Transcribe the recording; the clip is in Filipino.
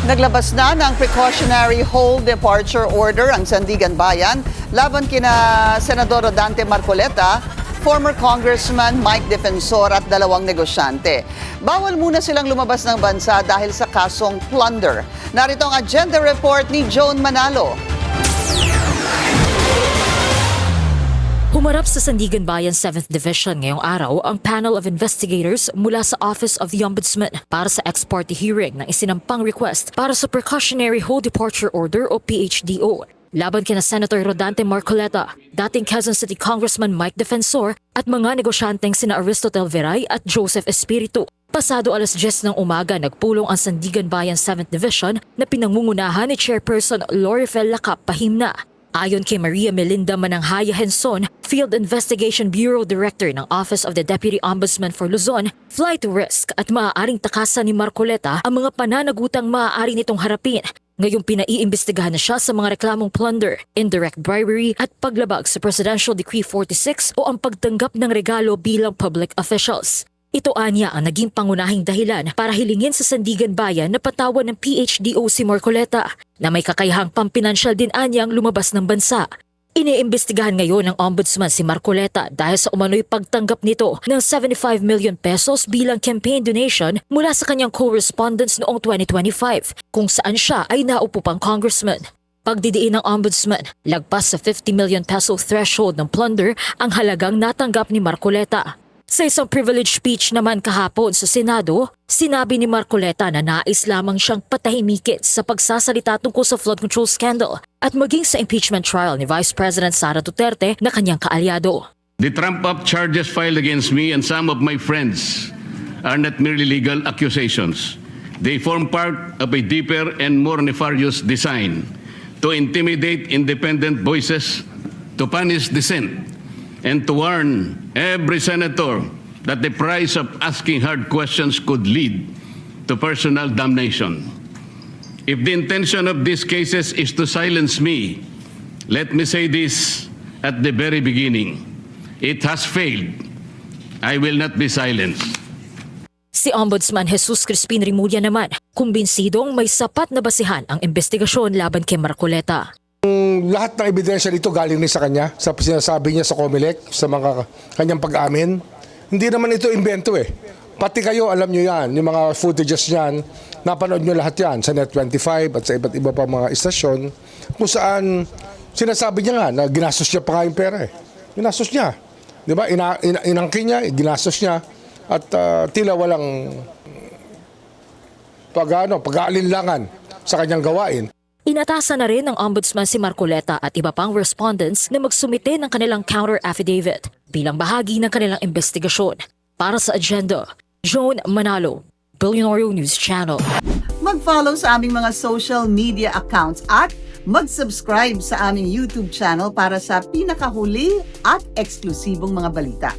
Naglabas na ng precautionary hold departure order ang Sandigan Bayan laban kina Senador Rodante Marcoleta, former Congressman Mike Defensor at dalawang negosyante. Bawal muna silang lumabas ng bansa dahil sa kasong plunder. Narito ang agenda report ni Joan Manalo. Humarap sa Sandigan Bayan 7th Division ngayong araw ang panel of investigators mula sa Office of the Ombudsman para sa ex parte hearing ng isinampang request para sa Precautionary Hold Departure Order o PHDO. Laban kina Senator Rodante Marcoleta, dating Quezon City Congressman Mike Defensor at mga negosyanteng sina Aristotel Veray at Joseph Espiritu. Pasado alas 10 ng umaga nagpulong ang Sandigan Bayan 7th Division na pinangungunahan ni Chairperson Lorifel Lacap Pahimna. Ayon kay Maria Melinda Mananghaya Henson, Field Investigation Bureau Director ng Office of the Deputy Ombudsman for Luzon, flight risk at maaaring takasan ni Marcoleta ang mga pananagutang maaari nitong harapin. Ngayong pinaiimbestigahan na siya sa mga reklamong plunder, indirect bribery at paglabag sa Presidential Decree 46 o ang pagtanggap ng regalo bilang public officials. Ito anya ang naging pangunahing dahilan para hilingin sa Sandigan Bayan na patawan ng PHDO si Marcoleta na may kakayahang pampinansyal din anyang lumabas ng bansa. Iniimbestigahan ngayon ng Ombudsman si Marcoleta dahil sa umano'y pagtanggap nito ng 75 million pesos bilang campaign donation mula sa kanyang correspondence noong 2025 kung saan siya ay naupo pang congressman. Pagdidiin ng Ombudsman, lagpas sa 50 million peso threshold ng plunder ang halagang natanggap ni Marcoleta. Sa isang privilege speech naman kahapon sa Senado, sinabi ni Marcoleta na nais lamang siyang patahimikin sa pagsasalita tungkol sa flood control scandal at maging sa impeachment trial ni Vice President Sara Duterte na kanyang kaalyado. The trump-up charges filed against me and some of my friends are not merely legal accusations. They form part of a deeper and more nefarious design to intimidate independent voices, to punish dissent, and to warn every senator that the price of asking hard questions could lead to personal damnation. If the intention of these cases is to silence me, let me say this at the very beginning. It has failed. I will not be silenced. Si Ombudsman Jesus Crispin Rimulya naman, kumbinsidong may sapat na basihan ang investigasyon laban kay Marcoleta. Lahat ng ebidensya dito galing din sa kanya, sa sinasabi niya sa COMELEC, sa mga kanyang pag-amin. Hindi naman ito invento eh. Pati kayo, alam nyo yan, yung mga footages niyan, napanood nyo lahat yan sa Net25 at sa iba't iba pa mga istasyon, kung saan sinasabi niya nga na ginastos niya pa nga yung pera eh. Ginastos niya. Di ba? Inangkin niya, ginastos niya, at tila walang pag-aalinlangan sa kanyang gawain. Inatasan na rin ng Ombudsman si Marcoleta at iba pang respondents na magsumite ng kanilang counter affidavit bilang bahagi ng kanilang investigasyon. Para sa agenda, Joan Manalo, Billionaire News Channel. Mag-follow sa aming mga social media accounts at mag-subscribe sa aming YouTube channel para sa pinakahuli at eksklusibong mga balita.